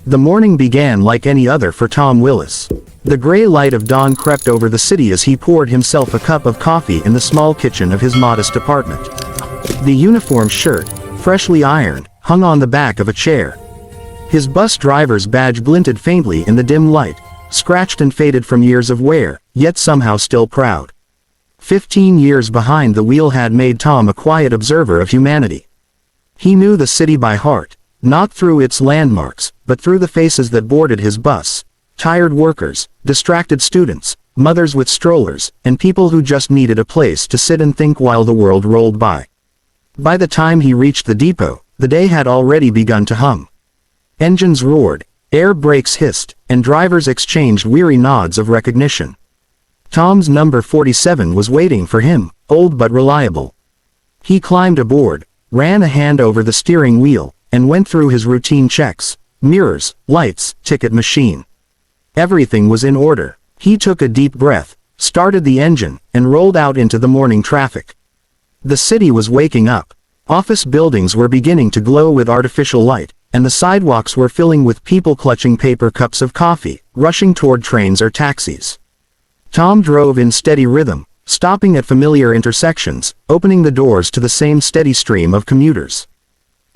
The morning began like any other for Tom Willis. The gray light of dawn crept over the city as he poured himself a cup of coffee in the small kitchen of his modest apartment. The uniform shirt, freshly ironed, hung on the back of a chair. His bus driver's badge glinted faintly in the dim light, scratched and faded from years of wear, yet somehow still proud. 15 years behind the wheel had made Tom a quiet observer of humanity. He knew the city by heart, not through its landmarks, but through the faces that boarded his bus: tired workers, distracted students, mothers with strollers, and people who just needed a place to sit and think while the world rolled by. By the time he reached the depot, the day had already begun to hum. Engines roared, air brakes hissed, and drivers exchanged weary nods of recognition. Tom's number 47 was waiting for him, old but reliable. He climbed aboard, ran a hand over the steering wheel, and went through his routine checks: mirrors, lights, ticket machine. Everything was in order. He took a deep breath, started the engine, and rolled out into the morning traffic. The city was waking up. Office buildings were beginning to glow with artificial light, and the sidewalks were filling with people clutching paper cups of coffee, rushing toward trains or taxis. Tom drove in steady rhythm, stopping at familiar intersections, opening the doors to the same steady stream of commuters.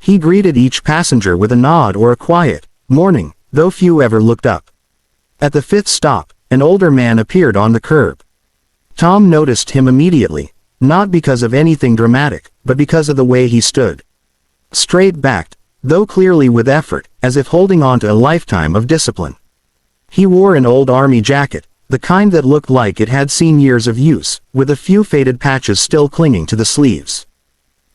He greeted each passenger with a nod or a quiet "morning," though few ever looked up. At the fifth stop, an older man appeared on the curb. Tom noticed him immediately, not because of anything dramatic, but because of the way he stood. Straight-backed, though clearly with effort, as if holding on to a lifetime of discipline. He wore an old army jacket, the kind that looked like it had seen years of use, with a few faded patches still clinging to the sleeves.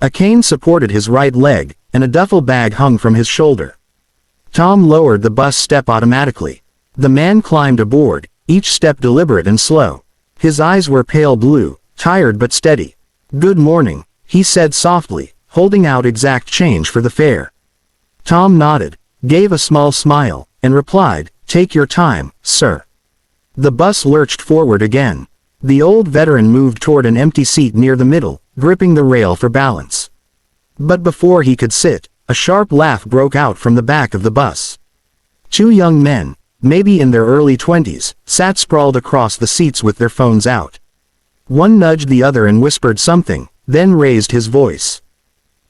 A cane supported his right leg, and a duffel bag hung from his shoulder. Tom lowered the bus step automatically. The man climbed aboard, each step deliberate and slow. His eyes were pale blue, tired but steady. "Good morning," he said softly, holding out exact change for the fare. Tom nodded, gave a small smile, and replied, "Take your time, sir." The bus lurched forward again. The old veteran moved toward an empty seat near the middle, gripping the rail for balance. But before he could sit, a sharp laugh broke out from the back of the bus. Two young men, maybe in their early 20s, sat sprawled across the seats with their phones out. One nudged the other and whispered something, then raised his voice.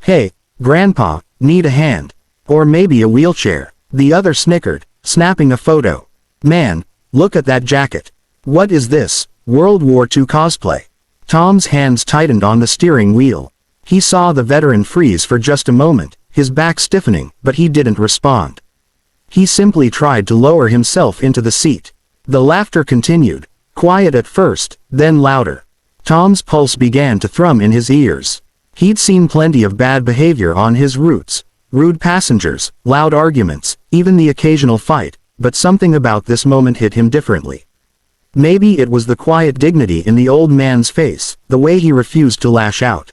"Hey, Grandpa, need a hand? Or maybe a wheelchair?" The other snickered, snapping a photo. "Man, look at that jacket. What is this, World War II cosplay?" Tom's hands tightened on the steering wheel. He saw the veteran freeze for just a moment, his back stiffening, but he didn't respond. He simply tried to lower himself into the seat. The laughter continued, quiet at first, then louder. Tom's pulse began to thrum in his ears. He'd seen plenty of bad behavior on his routes: rude passengers, loud arguments, even the occasional fight, but something about this moment hit him differently. Maybe it was the quiet dignity in the old man's face, the way he refused to lash out.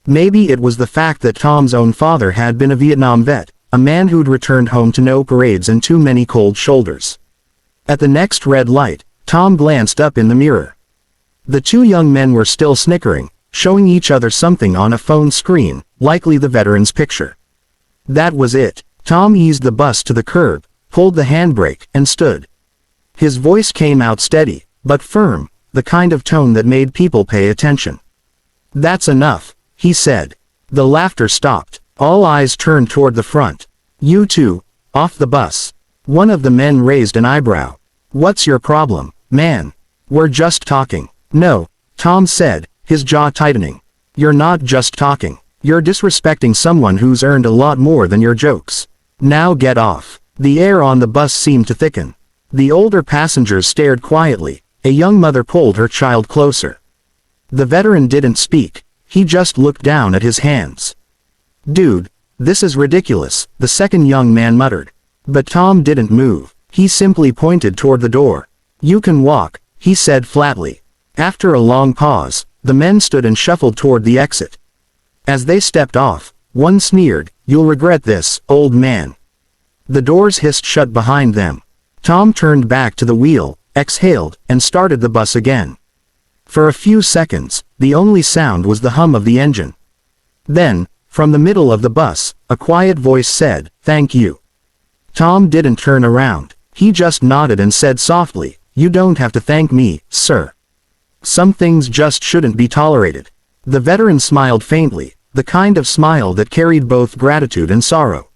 Maybe it was the fact that Tom's own father had been a Vietnam vet, a man who'd returned home to no parades and too many cold shoulders. At the next red light, Tom glanced up in the mirror. The two young men were still snickering, showing each other something on a phone screen, likely the veteran's picture. That was it. Tom eased the bus to the curb, pulled the handbrake, and stood. His voice came out steady, but firm, the kind of tone that made people pay attention. "That's enough," he said. The laughter stopped. All eyes turned toward the front. "You two, off the bus." One of the men raised an eyebrow. "What's your problem, man?" "We're just talking." "No," Tom said, his jaw tightening. "You're not just talking. You're disrespecting someone who's earned a lot more than your jokes. Now get off." The air on the bus seemed to thicken. The older passengers stared quietly. A young mother pulled her child closer. The veteran didn't speak. He just looked down at his hands. "Dude, this is ridiculous," the second young man muttered. But Tom didn't move. He simply pointed toward the door. "You can walk," he said flatly. After a long pause, the men stood and shuffled toward the exit. As they stepped off, one sneered, "You'll regret this, old man." The doors hissed shut behind them. Tom turned back to the wheel, exhaled, and started the bus again. For a few seconds, the only sound was the hum of the engine. Then, from the middle of the bus, a quiet voice said, "Thank you." Tom didn't turn around. He just nodded and said softly, "You don't have to thank me, sir. Some things just shouldn't be tolerated." The veteran smiled faintly, the kind of smile that carried both gratitude and sorrow.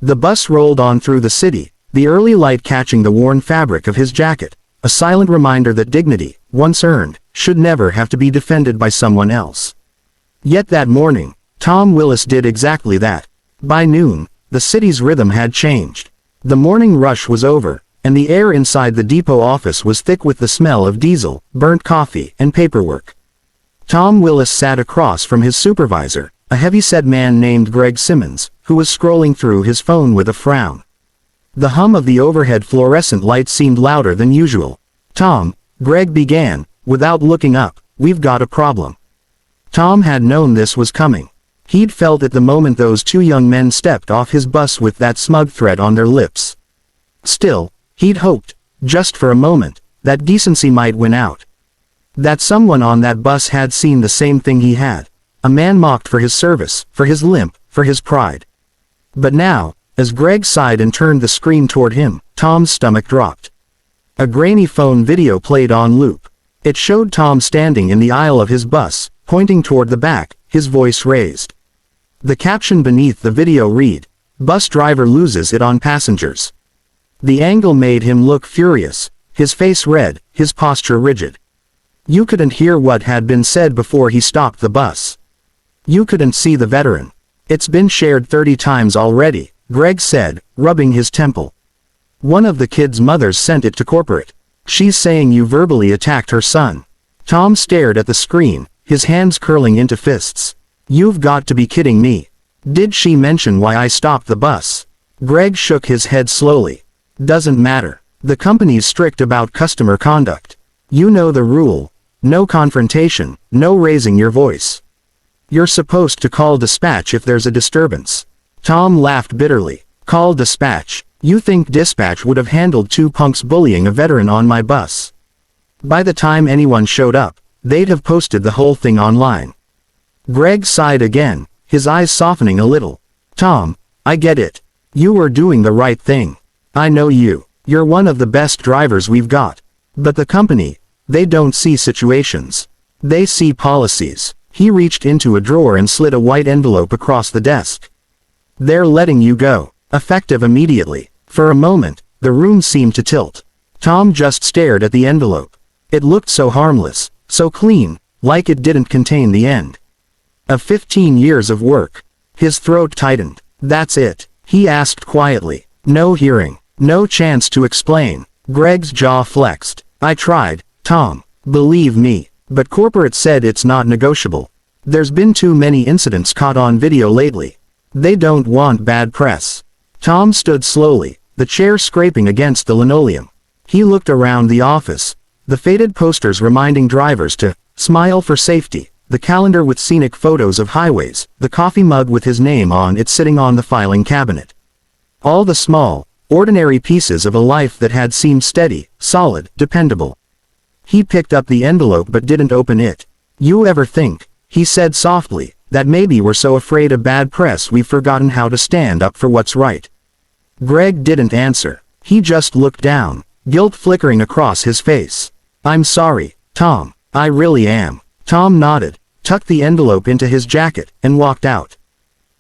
The bus rolled on through the city, the early light catching the worn fabric of his jacket, a silent reminder that dignity, once earned, should never have to be defended by someone else. Yet that morning, Tom Willis did exactly that. By noon, the city's rhythm had changed. The morning rush was over, and the air inside the depot office was thick with the smell of diesel, burnt coffee, and paperwork. Tom Willis sat across from his supervisor, a heavy-set man named Greg Simmons, who was scrolling through his phone with a frown. The hum of the overhead fluorescent light seemed louder than usual. "Tom," Greg began, without looking up, "we've got a problem." Tom had known this was coming. He'd felt it the moment those two young men stepped off his bus with that smug threat on their lips. Still, he'd hoped, just for a moment, that decency might win out. That someone on that bus had seen the same thing he had. A man mocked for his service, for his limp, for his pride. But now, as Greg sighed and turned the screen toward him, Tom's stomach dropped. A grainy phone video played on loop. It showed Tom standing in the aisle of his bus, pointing toward the back, his voice raised. The caption beneath the video read, "Bus driver loses it on passengers." The angle made him look furious, his face red, his posture rigid. You couldn't hear what had been said before he stopped the bus. You couldn't see the veteran. "It's been shared 30 times already," Greg said, rubbing his temple. "One of the kids' mothers sent it to corporate. She's saying you verbally attacked her son." Tom stared at the screen, his hands curling into fists. "You've got to be kidding me. Did she mention why I stopped the bus?" Greg shook his head slowly. "Doesn't matter. The company's strict about customer conduct. You know the rule. No confrontation, no raising your voice. You're supposed to call dispatch if there's a disturbance." Tom laughed bitterly. "Call dispatch? You think dispatch would have handled two punks bullying a veteran on my bus? By the time anyone showed up, they'd have posted the whole thing online." Greg sighed again, his eyes softening a little. "Tom, I get it. You were doing the right thing. I know you. You're one of the best drivers we've got. But the company, they don't see situations. They see policies." He reached into a drawer and slid a white envelope across the desk. "They're letting you go, effective immediately." For a moment, the room seemed to tilt. Tom just stared at the envelope. It looked so harmless, so clean, like it didn't contain the end of 15 years of work. His throat tightened. "That's it?" he asked quietly. "No hearing, no chance to explain." Greg's jaw flexed. "I tried, Tom. Believe me. But corporate said it's not negotiable. There's been too many incidents caught on video lately. They don't want bad press." Tom stood slowly, the chair scraping against the linoleum. He looked around the office, the faded posters reminding drivers to smile for safety, the calendar with scenic photos of highways, the coffee mug with his name on it sitting on the filing cabinet. All the small, ordinary pieces of a life that had seemed steady, solid, dependable. He picked up the envelope but didn't open it. "You ever think," he said softly, "that maybe we're so afraid of bad press we've forgotten how to stand up for what's right?" Greg didn't answer. He just looked down, guilt flickering across his face. "I'm sorry, Tom. I really am." Tom nodded, tucked the envelope into his jacket, and walked out.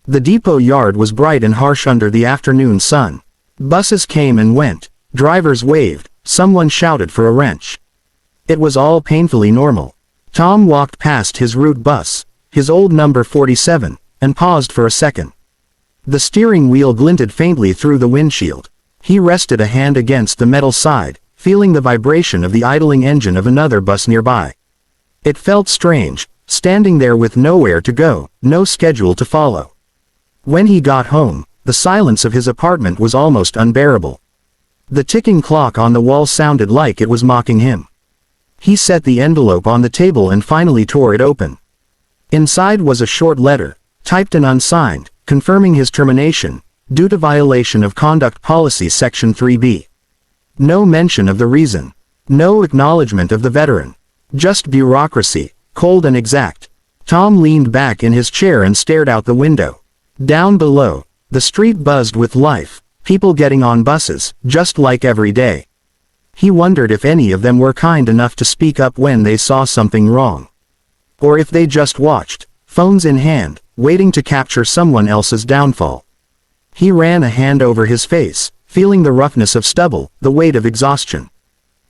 The depot yard was bright and harsh under the afternoon sun. Buses came and went, drivers waved, someone shouted for a wrench. It was all painfully normal. Tom walked past his route bus, his old number 47, and paused for a second. The steering wheel glinted faintly through the windshield. He rested a hand against the metal side, feeling the vibration of the idling engine of another bus nearby. It felt strange, standing there with nowhere to go, no schedule to follow. When he got home, the silence of his apartment was almost unbearable. The ticking clock on the wall sounded like it was mocking him. He set the envelope on the table and finally tore it open. Inside was a short letter, typed and unsigned, confirming his termination, due to violation of Conduct Policy Section 3B. No mention of the reason. No acknowledgement of the veteran. Just bureaucracy, cold and exact. Tom leaned back in his chair and stared out the window. Down below, the street buzzed with life, People getting on buses, just like every day. He wondered if any of them were kind enough to speak up when they saw something wrong. Or if they just watched, phones in hand, waiting to capture someone else's downfall. He ran a hand over his face, feeling the roughness of stubble, the weight of exhaustion.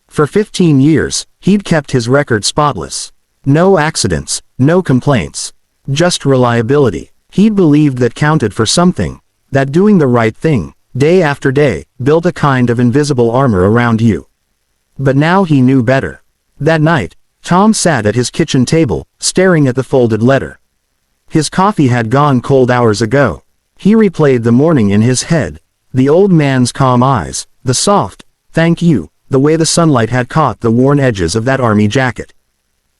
For 15 years, he'd kept his record spotless. No accidents, no complaints. Just reliability. He'd believed that counted for something. That doing the right thing, day after day, built a kind of invisible armor around you. But now he knew better. That night, Tom sat at his kitchen table, staring at the folded letter. His coffee had gone cold hours ago. He replayed the morning in his head. The old man's calm eyes, the soft, "thank you," the way the sunlight had caught the worn edges of that army jacket.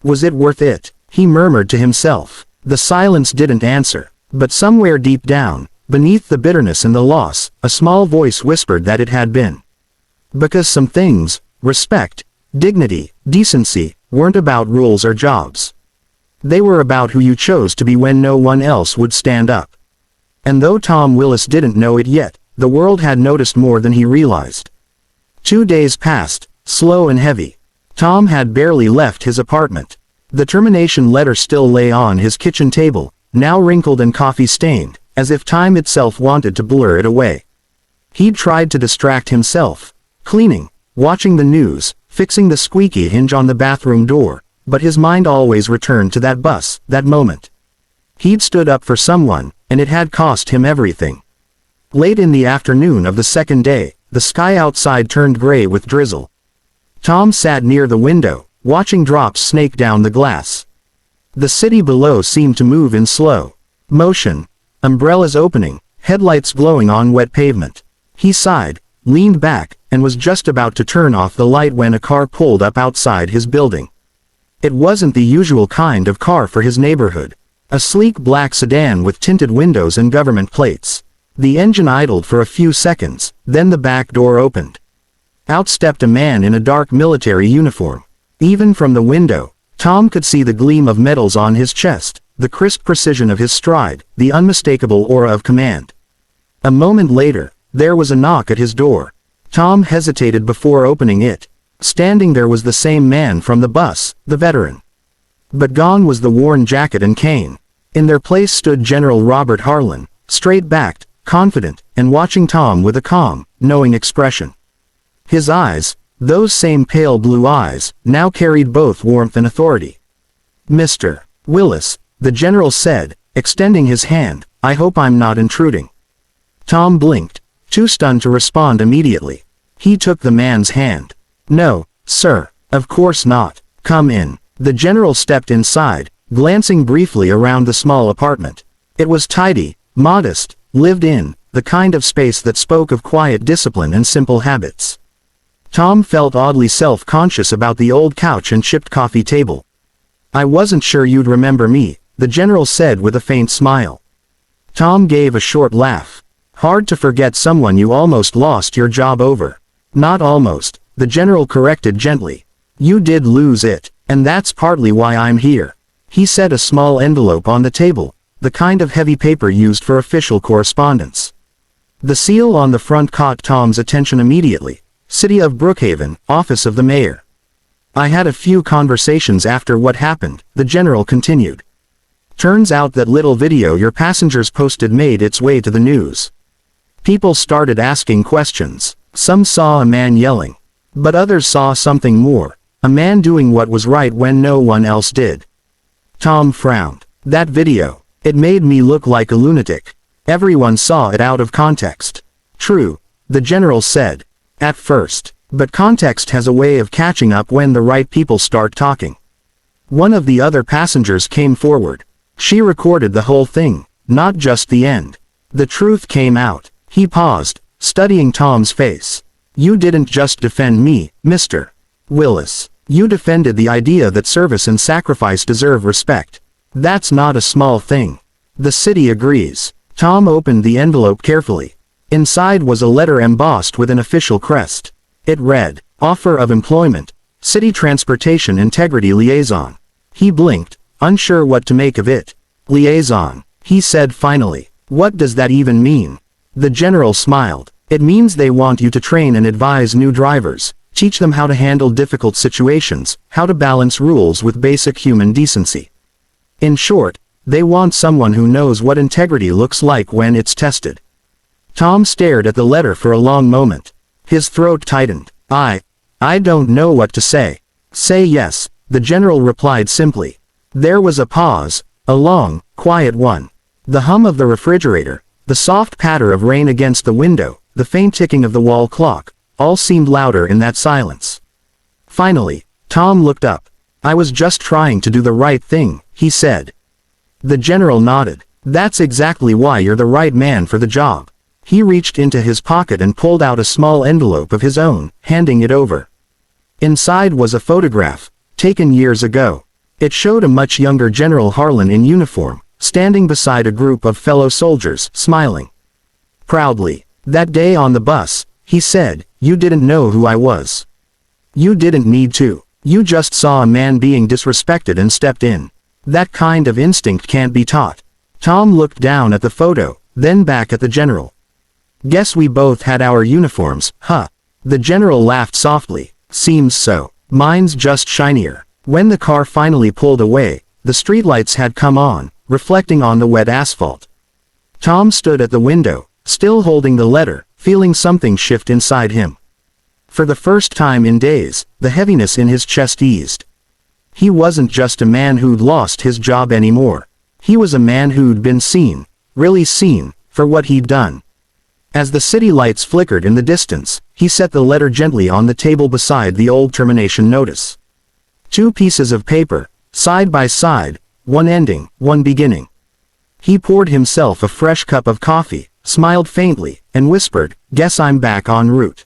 Was it worth it? He murmured to himself. The silence didn't answer. But somewhere deep down, beneath the bitterness and the loss, a small voice whispered that it had been. Because some things, respect, dignity, decency, weren't about rules or jobs. They were about who you chose to be when no one else would stand up. And though Tom Willis didn't know it yet, the world had noticed more than he realized. 2 days passed, slow and heavy. Tom had barely left his apartment. The termination letter still lay on his kitchen table, now wrinkled and coffee-stained, as if time itself wanted to blur it away. He'd tried to distract himself, cleaning, watching the news, fixing the squeaky hinge on the bathroom door, but his mind always returned to that bus, that moment. He'd stood up for someone, and it had cost him everything. Late in the afternoon of the second day, the sky outside turned gray with drizzle. Tom sat near the window, watching drops snake down the glass. The city below seemed to move in slow motion. Umbrellas opening, headlights glowing on wet pavement. He sighed, leaned back, and was just about to turn off the light when a car pulled up outside his building. It wasn't the usual kind of car for his neighborhood. A sleek black sedan with tinted windows and government plates. The engine idled for a few seconds, then the back door opened. Out stepped a man in a dark military uniform. Even from the window, Tom could see the gleam of metals on his chest, the crisp precision of his stride, the unmistakable aura of command. A moment later, there was a knock at his door. Tom hesitated before opening it. Standing there was the same man from the bus, the veteran. But gone was the worn jacket and cane. In their place stood General Robert Harlan, straight-backed, confident, and watching Tom with a calm, knowing expression. His eyes, those same pale blue eyes, now carried both warmth and authority. "Mr. Willis," the general said, extending his hand, "I hope I'm not intruding." Tom blinked, too stunned to respond immediately. He took the man's hand. "No, sir, of course not. Come in." The general stepped inside, glancing briefly around the small apartment. It was tidy, modest, lived in, the kind of space that spoke of quiet discipline and simple habits. Tom felt oddly self-conscious about the old couch and chipped coffee table. "I wasn't sure you'd remember me," the general said with a faint smile. Tom gave a short laugh. "Hard to forget someone you almost lost your job over." "Not almost," the general corrected gently. "You did lose it, and that's partly why I'm here." He set a small envelope on the table, the kind of heavy paper used for official correspondence. The seal on the front caught Tom's attention immediately. City of Brookhaven, Office of the Mayor. "I had a few conversations after what happened," the general continued. "Turns out that little video your passengers posted made its way to the news. People started asking questions. Some saw a man yelling. But others saw something more. A man doing what was right when no one else did." Tom frowned. "That video. It made me look like a lunatic. Everyone saw it out of context." "True," the general said. "At first. But context has a way of catching up when the right people start talking." One of the other passengers came forward. "She recorded the whole thing, not just the end. The truth came out." He paused, studying Tom's face. "You didn't just defend me, Mr. Willis. You defended the idea that service and sacrifice deserve respect. That's not a small thing." "The city agrees." Tom opened the envelope carefully. Inside was a letter embossed with an official crest. It read, "Offer of employment, City Transportation Integrity Liaison." He blinked, unsure what to make of it. "Liaison," he said finally. "What does that even mean?" The general smiled. It means they want you to train and advise new drivers, teach them how to handle difficult situations, how to balance rules with basic human decency. In short, they want someone who knows what integrity looks like when it's tested. Tom stared at the letter for a long moment. His throat tightened. I don't know what to say. Say yes, the general replied simply. There was a pause, a long, quiet one. The hum of the refrigerator, the soft patter of rain against the window, the faint ticking of the wall clock, all seemed louder in that silence. Finally, Tom looked up. I was just trying to do the right thing, he said. The general nodded. That's exactly why you're the right man for the job. He reached into his pocket and pulled out a small envelope of his own, handing it over. Inside was a photograph, taken years ago. It showed a much younger General Harlan in uniform, standing beside a group of fellow soldiers, smiling proudly. That day on the bus, he said, you didn't know who I was. You didn't need to. You just saw a man being disrespected and stepped in. That kind of instinct can't be taught. Tom looked down at the photo, then back at the general. Guess we both had our uniforms, huh? The general laughed softly. Seems so. Mine's just shinier. When the car finally pulled away, the streetlights had come on, reflecting on the wet asphalt. Tom stood at the window, still holding the letter, feeling something shift inside him. For the first time in days, the heaviness in his chest eased. He wasn't just a man who'd lost his job anymore. He was a man who'd been seen, really seen, for what he'd done. As the city lights flickered in the distance, he set the letter gently on the table beside the old termination notice. Two pieces of paper, side by side, one ending, one beginning. He poured himself a fresh cup of coffee, smiled faintly, and whispered, "Guess I'm back en route."